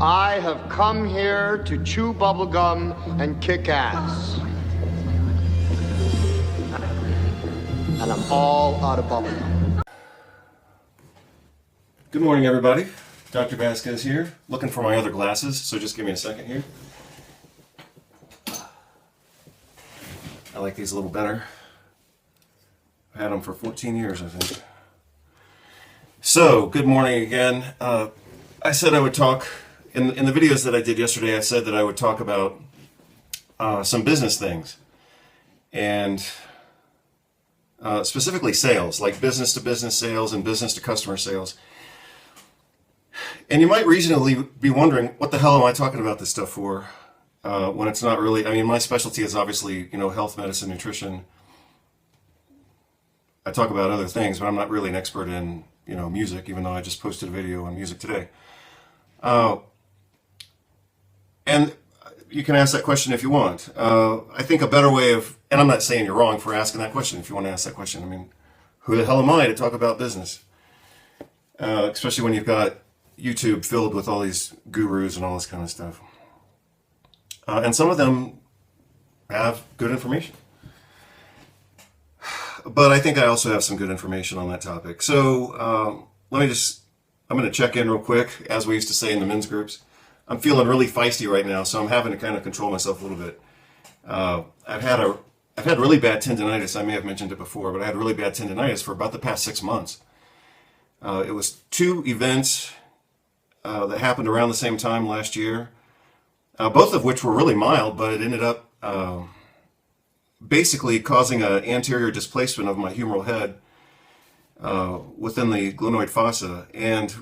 I have come here to chew bubblegum and kick ass. And I'm all out of bubblegum. Good morning, everybody. Dr. Vasquez here, looking for my other glasses, so just give me a second here. I like these a little better. I've had them for 14 years, I think. So, good morning again. I said I would talk, in the videos that I did yesterday, I said that I would talk about some business things. And specifically sales, like business-to-business sales and business-to-customer sales. And you might reasonably be wondering, what the hell am I talking about this stuff for? When it's not really, I mean, my specialty is obviously, health, medicine, nutrition. I talk about other things, but I'm not really an expert in, music, even though I just posted a video on music today. And you can ask that question if you want. I think a better way of, and I'm not saying you're wrong for asking that question if you want to ask that question. I mean, who the hell am I to talk about business? Especially when you've got YouTube filled with all these gurus and all this kind of stuff. And some of them have good information. But I think I also have some good information on that topic. So I'm going to check in real quick, as we used to say in the men's groups. I'm feeling really feisty right now, so I'm having to kind of control myself a little bit. I've had really bad tendinitis. I may have mentioned it before, but I had really bad tendinitis for about the past 6 months. It was two events that happened around the same time last year, both of which were really mild, but it ended up basically causing an anterior displacement of my humeral head within the glenoid fossa. And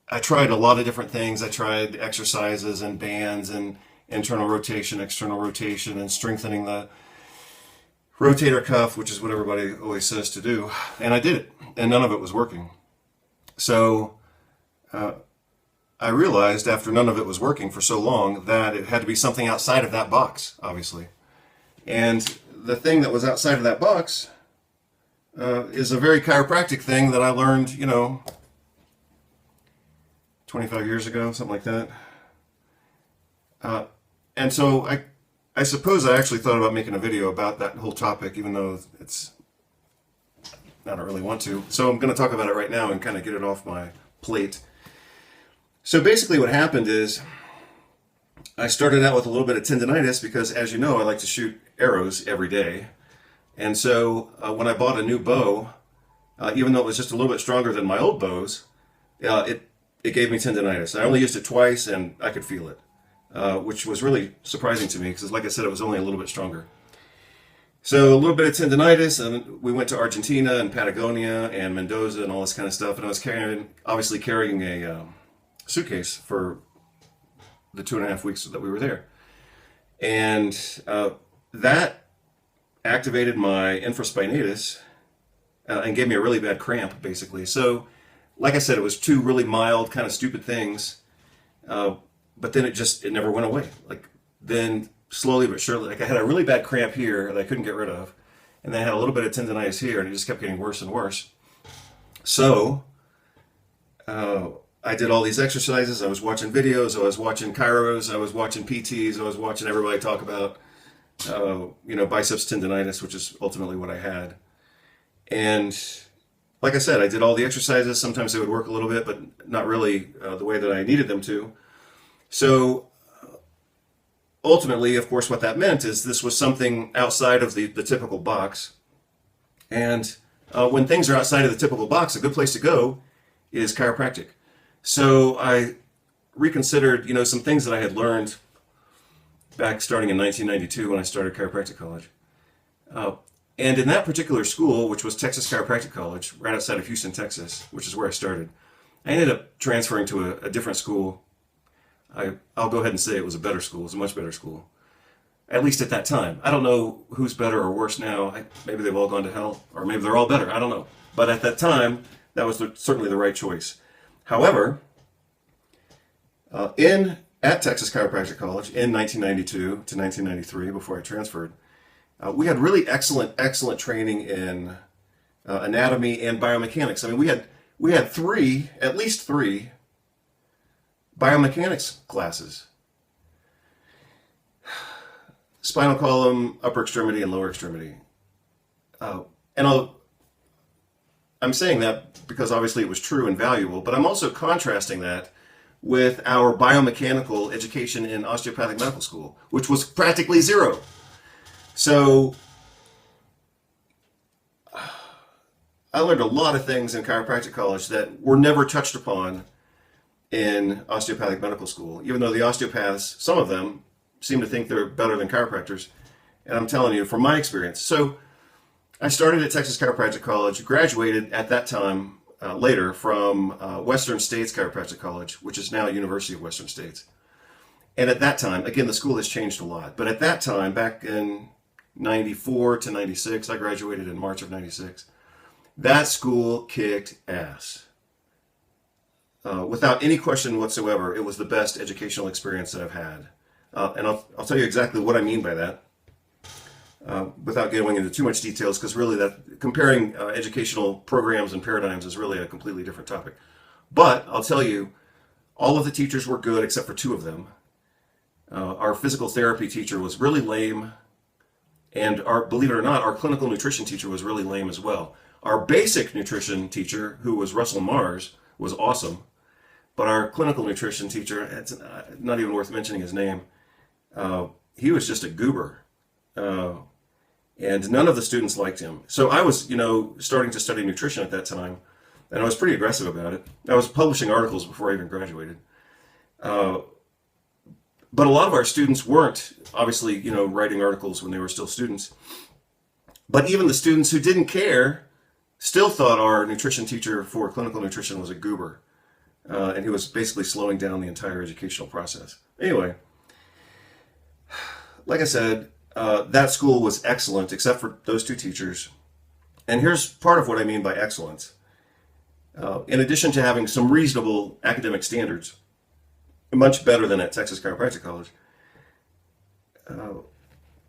I tried a lot of different things. I tried exercises and bands and internal rotation, external rotation, and strengthening the rotator cuff, which is what everybody always says to do. And I did it, and none of it was working. So I realized after none of it was working for so long that it had to be something outside of that box, obviously. And the thing that was outside of that box is a very chiropractic thing that I learned, 25 years ago, something like that. And so I suppose I actually thought about making a video about that whole topic, even though I don't really want to. So I'm going to talk about it right now and kind of get it off my plate. So basically what happened is I started out with a little bit of tendinitis because, as you know, I like to shoot arrows every day. And so when I bought a new bow, even though it was just a little bit stronger than my old bows, it gave me tendinitis. I only used it twice and I could feel it, which was really surprising to me because, like I said, it was only a little bit stronger. So a little bit of tendinitis, and we went to Argentina and Patagonia and Mendoza and all this kind of stuff. And I was obviously carrying a suitcase for the 2.5 weeks that we were there. And that activated my infraspinatus and gave me a really bad cramp, basically. So, like I said, it was two really mild, kind of stupid things. But then it never went away. Like, then slowly but surely, like I had a really bad cramp here that I couldn't get rid of. And then I had a little bit of tendinitis here, and it just kept getting worse and worse. So, I did all these exercises. I was watching videos. I was watching chiros. I was watching PTs. I was watching everybody talk about, biceps tendinitis, which is ultimately what I had. And like I said, I did all the exercises. Sometimes they would work a little bit, but not really the way that I needed them to. So ultimately, of course, what that meant is this was something outside of the typical box. And when things are outside of the typical box, a good place to go is chiropractic. So I reconsidered, some things that I had learned back starting in 1992 when I started chiropractic college. And in that particular school, which was Texas Chiropractic College, right outside of Houston, Texas, which is where I started, I ended up transferring to a different school. I'll go ahead and say it was a better school. It was a much better school, at least at that time. I don't know who's better or worse now. Maybe they've all gone to hell, or maybe they're all better. I don't know. But at that time, that was certainly the right choice. However, at Texas Chiropractic College in 1992 to 1993, before I transferred, we had really excellent training in anatomy and biomechanics. I mean, we had at least three Biomechanics classes. Spinal column, upper extremity, and lower extremity. And I'm saying that because obviously it was true and valuable, but I'm also contrasting that with our biomechanical education in osteopathic medical school, which was practically zero. So I learned a lot of things in chiropractic college that were never touched upon in osteopathic medical school, even though the osteopaths, some of them, seem to think they're better than chiropractors. And I'm telling you from my experience. So I started at Texas Chiropractic College, graduated at that time later from Western States Chiropractic College, which is now University of Western States. And at that time, again, the school has changed a lot, but at that time, back in 94 to 96, I graduated in March of 96, that school kicked ass. Without any question whatsoever, it was the best educational experience that I've had. And I'll tell you exactly what I mean by that, without going into too much details, because really that comparing educational programs and paradigms is really a completely different topic. But I'll tell you, all of the teachers were good except for two of them. Our physical therapy teacher was really lame, and believe it or not, our clinical nutrition teacher was really lame as well. Our basic nutrition teacher, who was Russell Mars, was awesome, but our clinical nutrition teacher, it's not even worth mentioning his name, he was just a goober. And none of the students liked him. So I was, starting to study nutrition at that time, and I was pretty aggressive about it. I was publishing articles before I even graduated. But a lot of our students weren't, obviously, writing articles when they were still students. But even the students who didn't care still thought our nutrition teacher for clinical nutrition was a goober. And he was basically slowing down the entire educational process. Anyway, like I said, that school was excellent, except for those two teachers. And here's part of what I mean by excellence. In addition to having some reasonable academic standards, much better than at Texas Chiropractic College,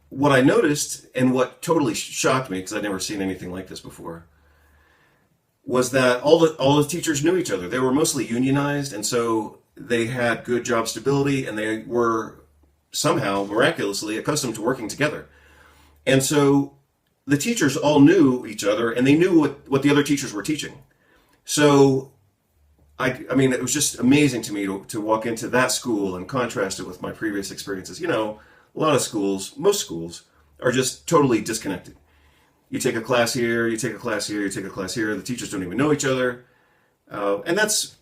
what I noticed, and what totally shocked me, because I'd never seen anything like this before, was that all the teachers knew each other. They were mostly unionized, and so they had good job stability, and they were somehow miraculously accustomed to working together. And so the teachers all knew each other, and they knew what the other teachers were teaching. So I mean, it was just amazing to me to walk into that school and contrast it with my previous experiences. A lot of schools, most schools, are just totally disconnected. You take a class here, you take a class here, you take a class here. The teachers don't even know each other. And that's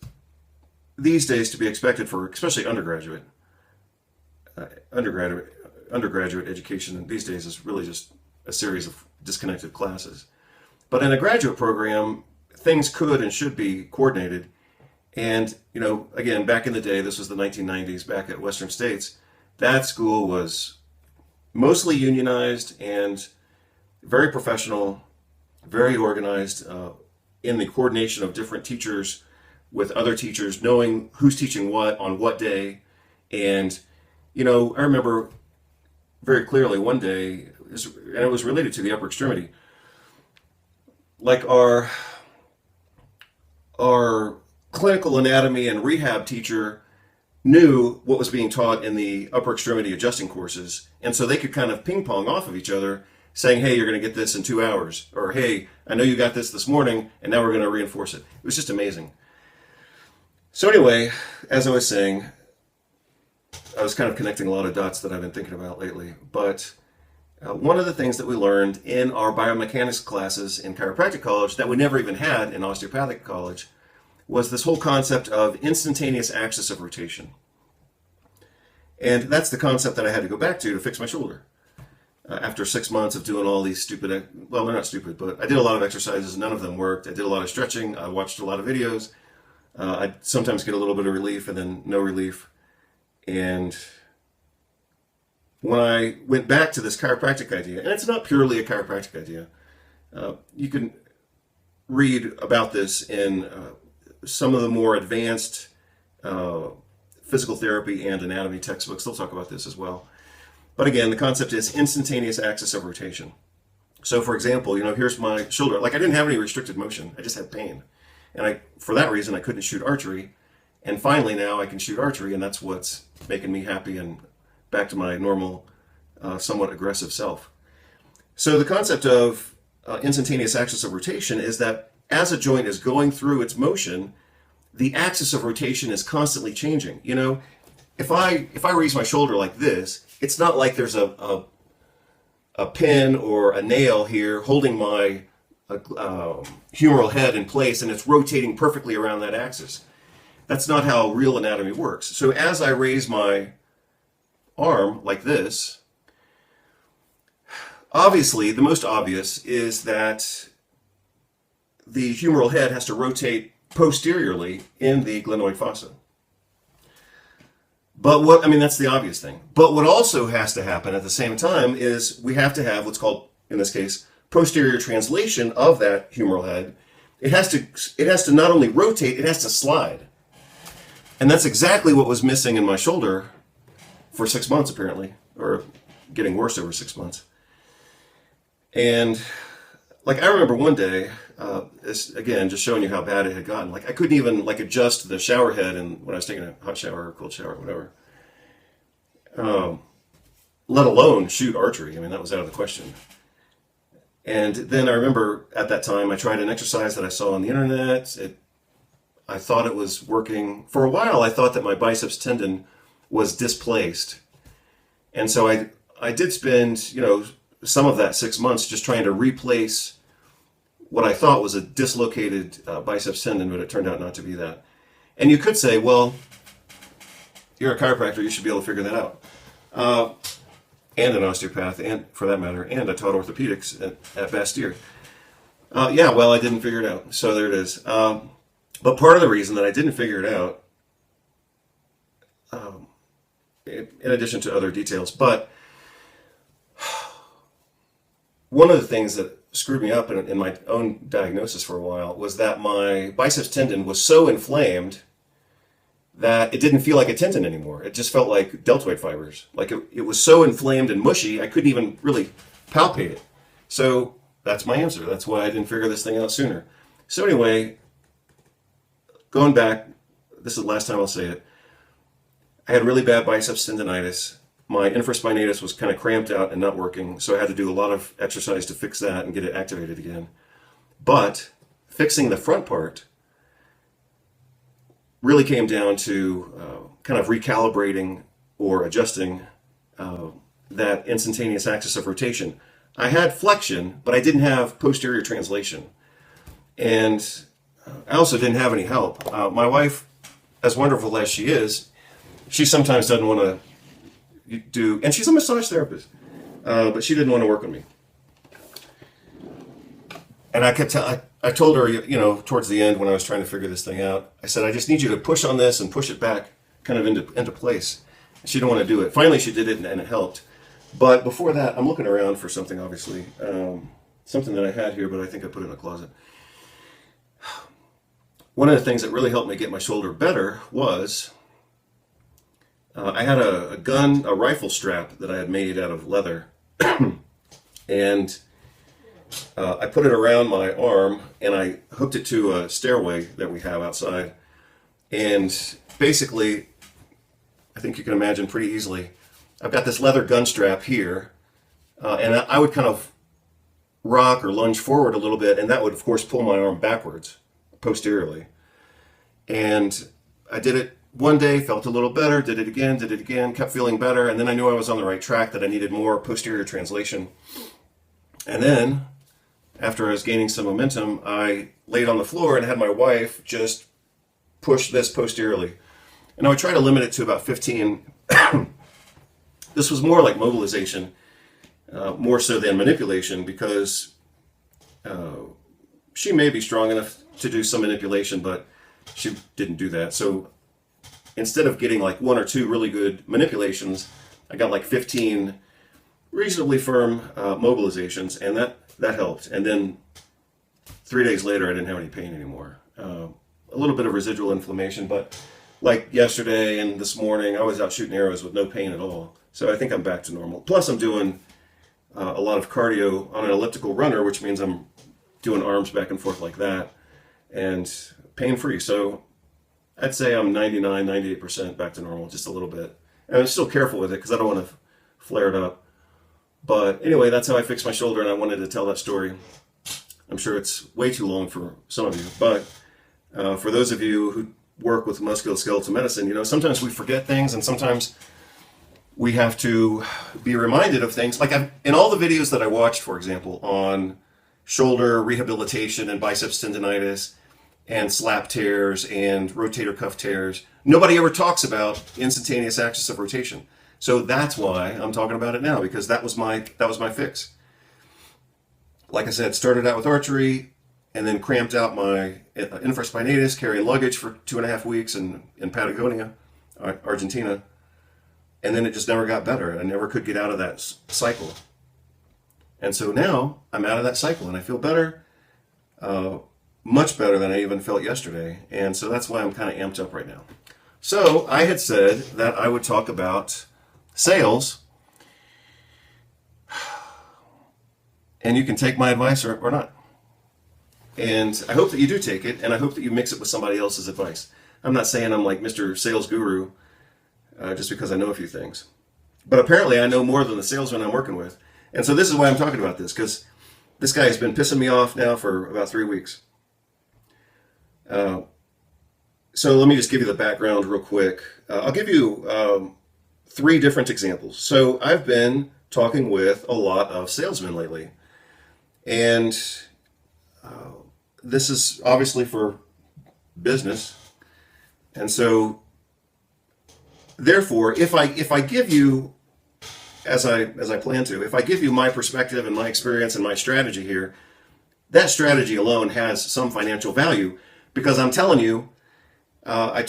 these days to be expected for especially undergraduate education these days is really just a series of disconnected classes. But in a graduate program, things could and should be coordinated. And, again, back in the day, this was the 1990s, back at Western States, that school was mostly unionized and very professional, very organized in the coordination of different teachers with other teachers, knowing who's teaching what on what day. And I remember very clearly one day, and it was related to the upper extremity, like our clinical anatomy and rehab teacher knew what was being taught in the upper extremity adjusting courses, and so they could kind of ping pong off of each other, saying, hey, you're going to get this in 2 hours, or hey, I know you got this morning, and now we're going to reinforce it. It was just amazing. So anyway, as I was saying, I was kind of connecting a lot of dots that I've been thinking about lately. But one of the things that we learned in our biomechanics classes in chiropractic college that we never even had in osteopathic college was this whole concept of instantaneous axis of rotation. And that's the concept that I had to go back to fix my shoulder. After 6 months of doing all these stupid, well, they're not stupid, but I did a lot of exercises. None of them worked. I did a lot of stretching. I watched a lot of videos. I'd sometimes get a little bit of relief and then no relief. And when I went back to this chiropractic idea, and it's not purely a chiropractic idea, you can read about this in some of the more advanced physical therapy and anatomy textbooks. They'll talk about this as well. But again, the concept is instantaneous axis of rotation. So for example, here's my shoulder. Like I didn't have any restricted motion. I just had pain. And for that reason, I couldn't shoot archery. And finally now I can shoot archery, and that's what's making me happy and back to my normal, somewhat aggressive self. So the concept of instantaneous axis of rotation is that as a joint is going through its motion, the axis of rotation is constantly changing. You know, if I raise my shoulder like this, it's not like there's a pin or a nail here holding my humeral head in place and it's rotating perfectly around that axis. That's not how real anatomy works. So as I raise my arm like this, obviously the most obvious is that the humeral head has to rotate posteriorly in the glenoid fossa. But that's the obvious thing. But what also has to happen at the same time is we have to have what's called, in this case, posterior translation of that humeral head. It has to not only rotate, it has to slide. And that's exactly what was missing in my shoulder for 6 months, apparently, or getting worse over 6 months. And like I remember one day, again, just showing you how bad it had gotten. Like I couldn't even adjust the shower head and when I was taking a hot shower or cold shower or whatever. Let alone shoot archery. That was out of the question. And then I remember at that time I tried an exercise that I saw on the internet. I thought it was working. For a while I thought that my biceps tendon was displaced. And so I did spend, some of that 6 months just trying to replace what I thought was a dislocated biceps tendon, but it turned out not to be that. And you could say, well, you're a chiropractor, you should be able to figure that out. And an osteopath, and for that matter, and I taught orthopedics at Bastyr. Yeah, well, I didn't figure it out, so there it is. But part of the reason that I didn't figure it out, in addition to other details, but one of the things that screwed me up in my own diagnosis for a while was that my biceps tendon was so inflamed that it didn't feel like a tendon anymore. It just felt like deltoid fibers. Like it was so inflamed and mushy, I couldn't even really palpate it. So that's my answer. That's why I didn't figure this thing out sooner. So anyway, going back, this is the last time I'll say it. I had really bad biceps tendonitis. My infraspinatus was kind of cramped out and not working, so I had to do a lot of exercise to fix that and get it activated again. But fixing the front part really came down to kind of recalibrating or adjusting that instantaneous axis of rotation. I had flexion, but I didn't have posterior translation. And I also didn't have any help. My wife, as wonderful as she is, she sometimes doesn't want to and she's a massage therapist, but she didn't want to work with me. And I told her, towards the end when I was trying to figure this thing out, I said, I just need you to push on this and push it back kind of into place. She didn't want to do it. Finally, she did it and it helped. But before that, I'm looking around for something, obviously. Something that I had here, but I think I put it in a closet. One of the things that really helped me get my shoulder better was I had a rifle strap that I had made out of leather. And I put it around my arm and I hooked it to a stairway that we have outside. And basically, I think you can imagine pretty easily, I've got this leather gun strap here, and I would kind of rock or lunge forward a little bit, and that would, of course, pull my arm backwards, posteriorly. And I did it one day, felt a little better, did it again, kept feeling better, and then I knew I was on the right track, that I needed more posterior translation. And then, after I was gaining some momentum, I laid on the floor and had my wife just push this posteriorly. And I would try to limit it to about 15. This was more like mobilization, more so than manipulation, because she may be strong enough to do some manipulation, but she didn't do that. So instead of getting like one or two really good manipulations, I got like 15 reasonably firm mobilizations, and that helped. And then 3 days later, I didn't have any pain anymore. A little bit of residual inflammation, but like yesterday and this morning, I was out shooting arrows with no pain at all. So I think I'm back to normal. Plus, I'm doing a lot of cardio on an elliptical runner, which means I'm doing arms back and forth like that, and pain-free. So I'd say I'm 99, 98% back to normal, just a little bit. And I'm still careful with it because I don't want to flare it up. But anyway, that's how I fixed my shoulder, and I wanted to tell that story. I'm sure it's way too long for some of you, but for those of you who work with musculoskeletal medicine, you know, sometimes we forget things, and sometimes we have to be reminded of things. Like in all the videos that I watched, for example, on shoulder rehabilitation and biceps tendonitis and slap tears and rotator cuff tears, nobody ever talks about instantaneous axis of rotation. So that's why I'm talking about it now, because that was my fix. Like I said, started out with archery and then cramped out my infraspinatus, carrying luggage for 2.5 weeks in Patagonia, Argentina. And then it just never got better. I never could get out of that cycle. And so now I'm out of that cycle and I feel better, much better than I even felt yesterday. And so that's why I'm kind of amped up right now. So I had said that I would talk about sales, and you can take my advice or not. And I hope that you do take it, and I hope that you mix it with somebody else's advice. I'm not saying I'm like Mr. Sales Guru just because I know a few things. But apparently I know more than the salesman I'm working with. And so this is why I'm talking about this, because this guy has been pissing me off now for about 3 weeks. So let me just give you the background real quick. I'll give you 3 different examples. So I've been talking with a lot of salesmen lately. And this is obviously for business. And so therefore, if I give you, as I plan to, if I give you my perspective and my experience and my strategy here, that strategy alone has some financial value, because I'm telling you, I've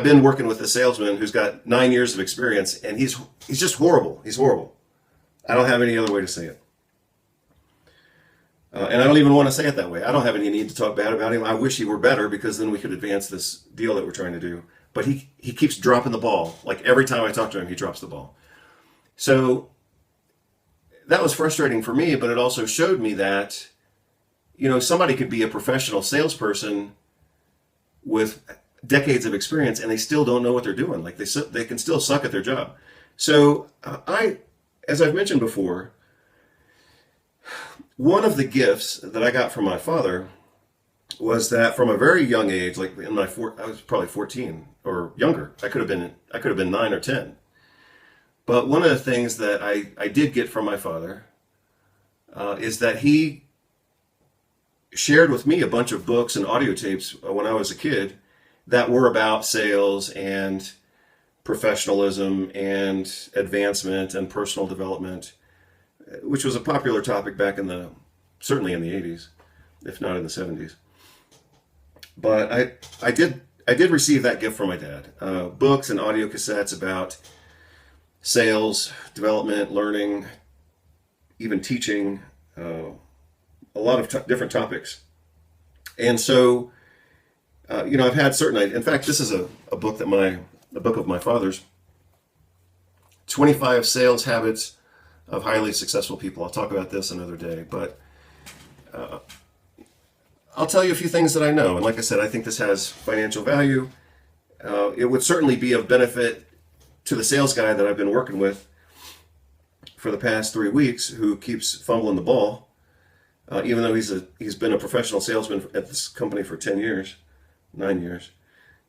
been working with a salesman who's got 9 years of experience, and he's just horrible. He's horrible. I don't have any other way to say it. And I don't even want to say it that way. I don't have any need to talk bad about him. I wish he were better, because then we could advance this deal that we're trying to do. But he keeps dropping the ball. Like every time I talk to him, he drops the ball. So that was frustrating for me, but it also showed me that, you know, somebody could be a professional salesperson with decades of experience and they still don't know what they're doing. Like they can still suck at their job. So as I've mentioned before, one of the gifts that I got from my father was that from a very young age, like I was probably 14 or younger. I could have been 9 or 10. But one of the things that I did get from my father is that he shared with me a bunch of books and audio tapes when I was a kid that were about sales and professionalism and advancement and personal development, which was a popular topic back certainly in the 80s, if not in the 70s. But I did receive that gift from my dad, books and audio cassettes about sales, development, learning, even teaching, a lot of different topics. And so, you know, I've had in fact, this is a book of my father's, 25 Sales Habits of Highly Successful People. I'll talk about this another day, but I'll tell you a few things that I know. And like I said, I think this has financial value. It would certainly be of benefit to the sales guy that I've been working with for the past 3 weeks, who keeps fumbling the ball, even though he's been a professional salesman at this company for 9 years.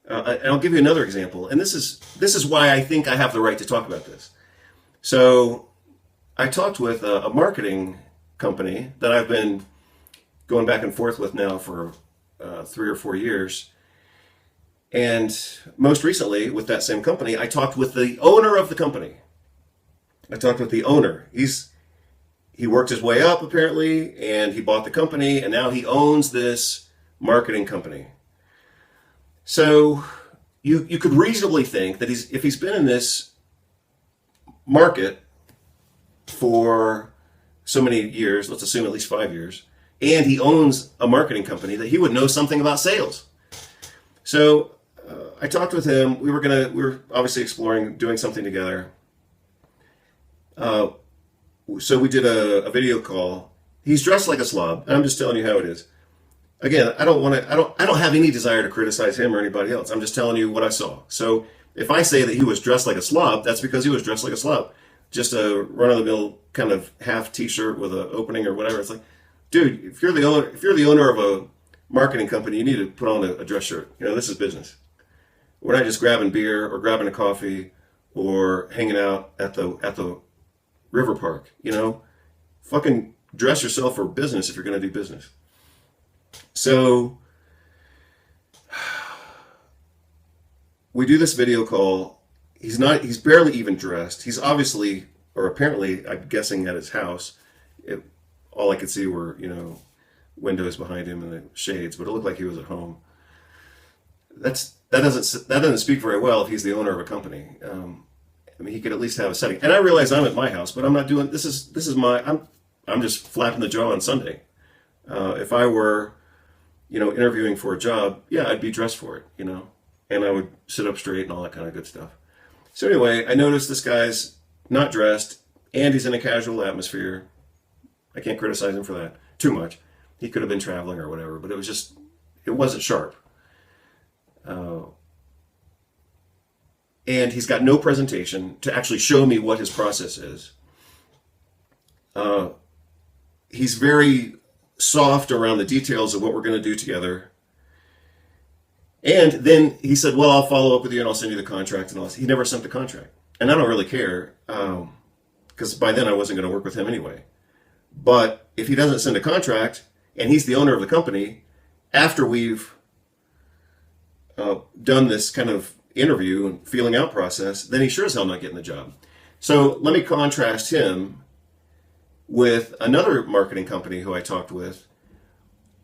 And I'll give you another example. And this is why I think I have the right to talk about this. So I talked with a marketing company that I've been going back and forth with now for 3 or 4 years. And most recently, with that same company, I talked with the owner of the company. I talked with the owner. He worked his way up, apparently, and he bought the company, and now he owns this marketing company. So you could reasonably think that if he's been in this market for so many years, let's assume at least 5 years, and he owns a marketing company, that he would know something about sales. So I talked with him. We were obviously exploring doing something together. So we did a video call. He's dressed like a slob, and I'm just telling you how it is. again, I don't have any desire to criticize him or anybody else. I'm just telling you what I saw. So if I say that he was dressed like a slob, that's because he was dressed like a slob. Just a run-of-the-mill kind of half t-shirt with an opening or whatever. It's like, dude, if you're the owner of a marketing company, you need to put on a dress shirt. You know, this is business. We're not just grabbing beer or grabbing a coffee or hanging out at the river park. You know, fucking dress yourself for business if you're going to do business. So we do this video call. He's barely even dressed. He's obviously, or apparently, I'm guessing at his house. All I could see were, you know, windows behind him and the shades, but it looked like he was at home. That doesn't speak very well if he's the owner of a company. I mean, he could at least have a setting. And I realize I'm at my house, but I'm not doing this. Is my I'm just flapping the jaw on Sunday. If I were, you know, interviewing for a job, yeah, I'd be dressed for it, you know, and I would sit up straight and all that kind of good stuff. So anyway, I noticed this guy's not dressed and he's in a casual atmosphere. I can't criticize him for that too much. He could have been traveling or whatever, but it wasn't sharp. And he's got no presentation to actually show me what his process is. He's very soft around the details of what we're going to do together. And then he said, well, I'll follow up with you and I'll send you the contract and all this. He never sent the contract. And I don't really care, because by then I wasn't going to work with him anyway. But if he doesn't send a contract and he's the owner of the company, after we've done this kind of interview and feeling out process, then he sure as hell not getting the job. So let me contrast him with another marketing company who I talked with.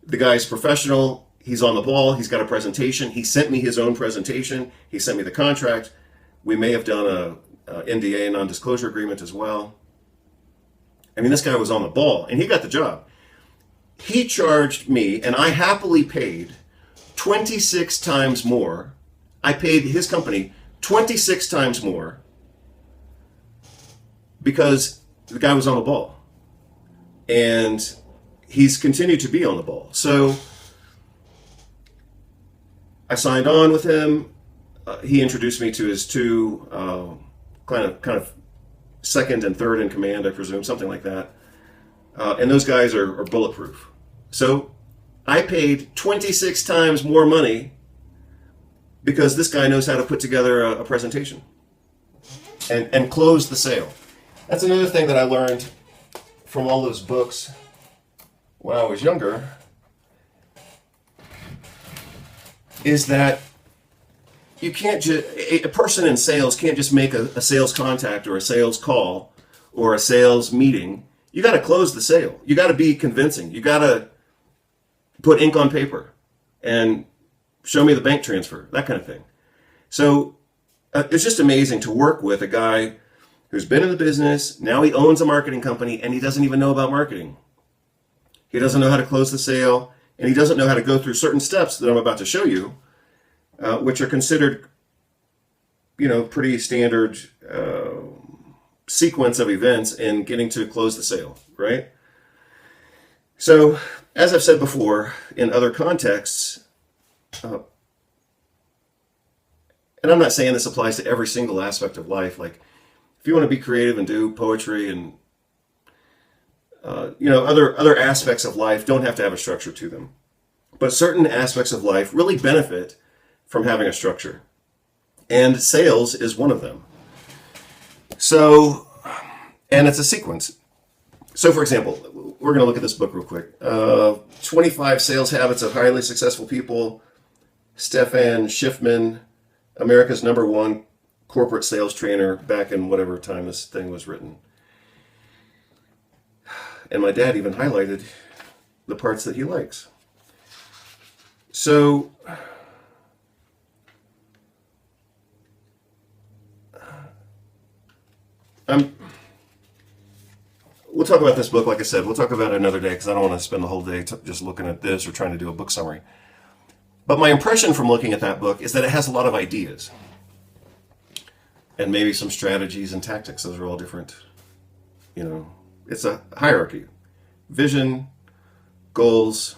The guy's professional. He's on the ball. He's got a presentation. He sent me his own presentation. He sent me the contract. We may have done a NDA, non-disclosure agreement as well. I mean, this guy was on the ball and he got the job. He charged me, and I happily paid 26 times more. I paid his company 26 times more because the guy was on the ball. And he's continued to be on the ball. So I signed on with him. He introduced me to his two kind of second and third in command, I presume, something like that. And those guys are bulletproof. So I paid 26 times more money because this guy knows how to put together a presentation and close the sale. That's another thing that I learned from all those books when I was younger, is that you can't just, a person in sales can't just make a sales contact or a sales call or a sales meeting. You got to close the sale. You got to be convincing. You got to put ink on paper and show me the bank transfer, that kind of thing. So it's just amazing to work with a guy who's been in the business. Now he owns a marketing company and he doesn't even know about marketing. He doesn't know how to close the sale, and he doesn't know how to go through certain steps that I'm about to show you, which are considered, you know, pretty standard sequence of events in getting to close the sale, right? So, as I've said before, in other contexts, and I'm not saying this applies to every single aspect of life, like if you want to be creative and do poetry and you know, other aspects of life don't have to have a structure to them. But certain aspects of life really benefit from having a structure. And sales is one of them. So, and it's a sequence. So for example, we're going to look at this book real quick. 25 Sales Habits of Highly Successful People. Stefan Schiffman, America's #1 corporate sales trainer back in whatever time this thing was written. And my dad even highlighted the parts that he likes. So, we'll talk about this book, like I said. We'll talk about it another day because I don't want to spend the whole day just looking at this or trying to do a book summary. But my impression from looking at that book is that it has a lot of ideas. And maybe some strategies and tactics. Those are all different, you know. It's a hierarchy. Vision, goals,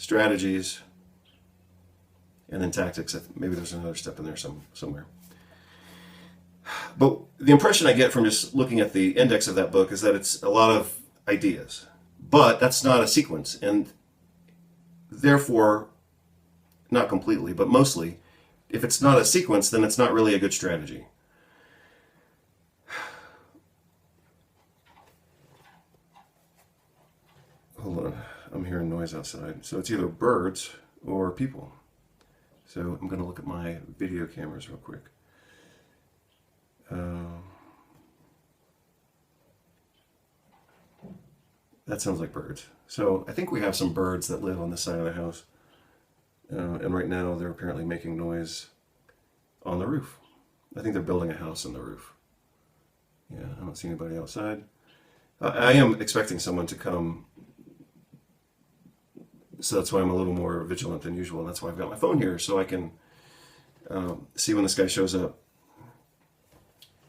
strategies, and then tactics. Maybe there's another step in there somewhere. But the impression I get from just looking at the index of that book is that it's a lot of ideas. But that's not a sequence. And therefore, not completely, but mostly, if it's not a sequence, then it's not really a good strategy. Hold on, I'm hearing noise outside. So it's either birds or people. So I'm going to look at my video cameras real quick. That sounds like birds. So I think we have some birds that live on this side of the house. And right now they're apparently making noise on the roof. I think they're building a house on the roof. Yeah, I don't see anybody outside. I am expecting someone to come. So that's why I'm a little more vigilant than usual. And that's why I've got my phone here, so I can see when this guy shows up.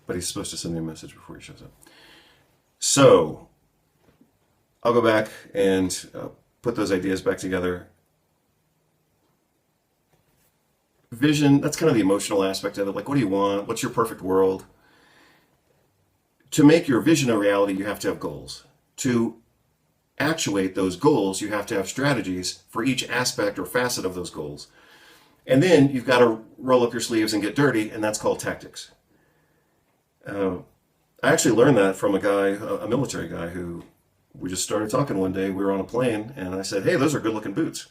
But he's supposed to send me a message before he shows up. So I'll go back and put those ideas back together. Vision, that's kind of the emotional aspect of it. Like, what do you want? What's your perfect world? To make your vision a reality, you have to have goals. To actuate those goals, you have to have strategies for each aspect or facet of those goals. And then you've got to roll up your sleeves and get dirty, and that's called tactics. I actually learned that from a guy, a military guy, who we just started talking one day. We were on a plane, and I said, "Hey, those are good-looking boots."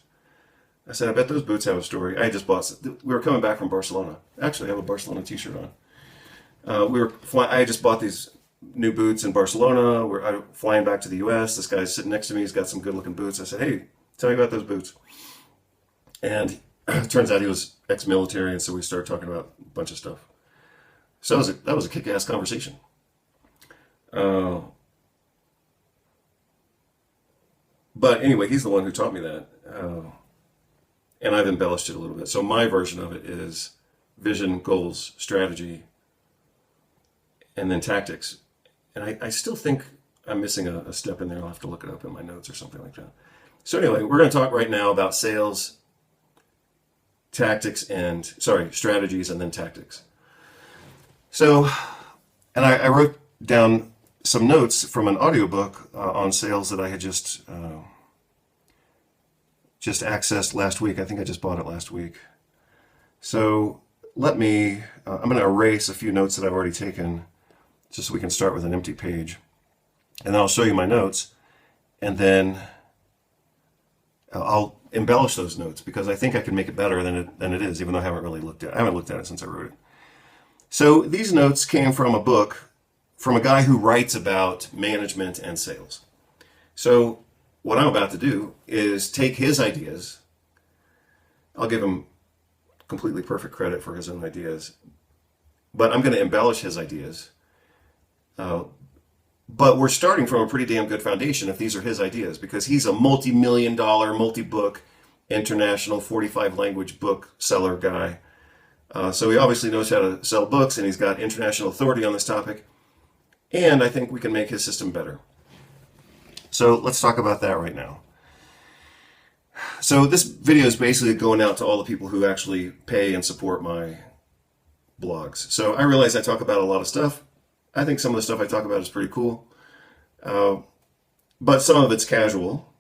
I said, "I bet those boots have a story." I just bought. We were coming back from Barcelona. Actually, I have a Barcelona T-shirt on. I just bought these new boots in Barcelona. I'm flying back to the U.S. This guy's sitting next to me. He's got some good-looking boots. I said, "Hey, tell me about those boots." And it turns out he was ex-military, and so we started talking about a bunch of stuff. So that was a kick-ass conversation. But anyway, he's the one who taught me that. And I've embellished it a little bit. So my version of it is vision, goals, strategy, and then tactics. And I still think I'm missing a step in there. I'll have to look it up in my notes or something like that. So anyway, we're going to talk right now about sales, strategies, and then tactics. So, and I wrote down some notes from an audiobook on sales that I had just accessed last week. I think I just bought it last week. So I'm going to erase a few notes that I've already taken just so we can start with an empty page. And then I'll show you my notes, and then I'll embellish those notes because I think I can make it better than it is, even though I haven't looked at it since I wrote it. So these notes came from a book from a guy who writes about management and sales. So what I'm about to do is take his ideas. I'll give him completely perfect credit for his own ideas, but I'm going to embellish his ideas. But we're starting from a pretty damn good foundation if these are his ideas, because he's a multi-million-dollar, multi-book, international 45-language book seller guy. So he obviously knows how to sell books, and he's got international authority on this topic. And I think we can make his system better. So let's talk about that right now. So this video is basically going out to all the people who actually pay and support my blogs. So I realize I talk about a lot of stuff. I think some of the stuff I talk about is pretty cool. But some of it's casual.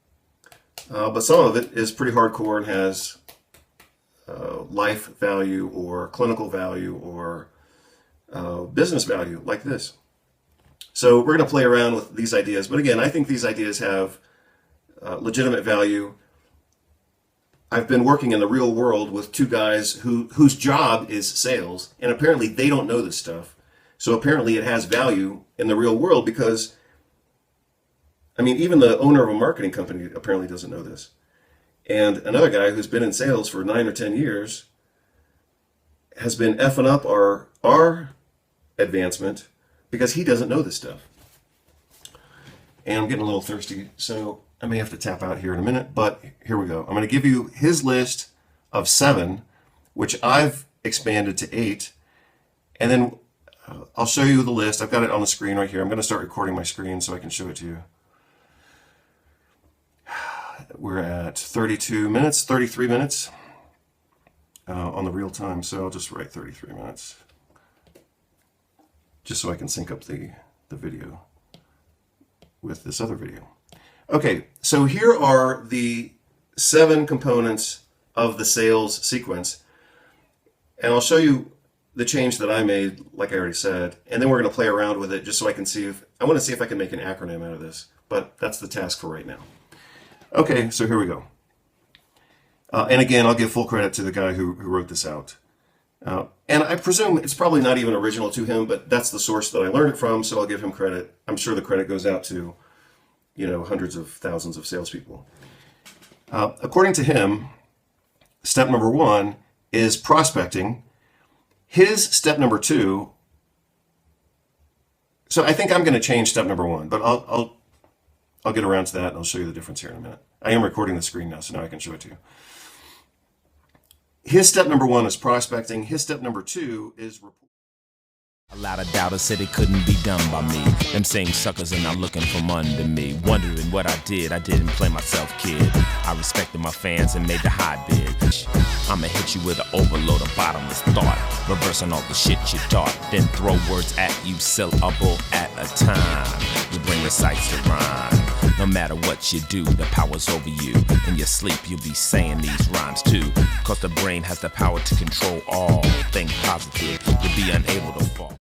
But some of it is pretty hardcore and has life value or clinical value or business value, like this. So we're going to play around with these ideas. But again, I think these ideas have legitimate value. I've been working in the real world with two guys whose job is sales, and apparently they don't know this stuff. So apparently it has value in the real world because, I mean, even the owner of a marketing company apparently doesn't know this. And another guy who's been in sales for 9 or 10 years has been effing up our advancement because he doesn't know this stuff. And I'm getting a little thirsty, so I may have to tap out here in a minute, but here we go. I'm going to give you his list of 7, which I've expanded to 8, and then I'll show you the list. I've got it on the screen right here. I'm going to start recording my screen so I can show it to you. we're at 32 minutes, 33 minutes on the real time. So I'll just write 33 minutes just so I can sync up the video with this other video. Okay, so here are the 7 components of the sales sequence. And I'll show you the change that I made, like I already said, and then we're going to play around with it just so I can see if, I want to see if I can make an acronym out of this, but that's the task for right now. Okay, so here we go. And again, I'll give full credit to the guy who wrote this out. And I presume it's probably not even original to him, but that's the source that I learned it from, so I'll give him credit. I'm sure the credit goes out to, you know, hundreds of thousands of salespeople. According to him, step number 1 is prospecting. His step number 2, so I think I'm going to change step number 1, but I'll get around to that and I'll show you the difference here in a minute. I am recording the screen now, so now I can show it to you. His step number 1 is prospecting. His step number 2 is report. A lot of doubters said it couldn't be done by me. Them same suckers are now looking from under me, wondering what I didn't play myself, kid. I respected my fans and made the high bid. I'ma hit you with an overload of bottomless thought, reversing all the shit you taught, then throw words at you syllable at a time. You bring recites to rhyme. No matter what you do, the power's over you. In your sleep, you'll be saying these rhymes too. Cause the brain has the power to control all. Think positive, you'll be unable to fall.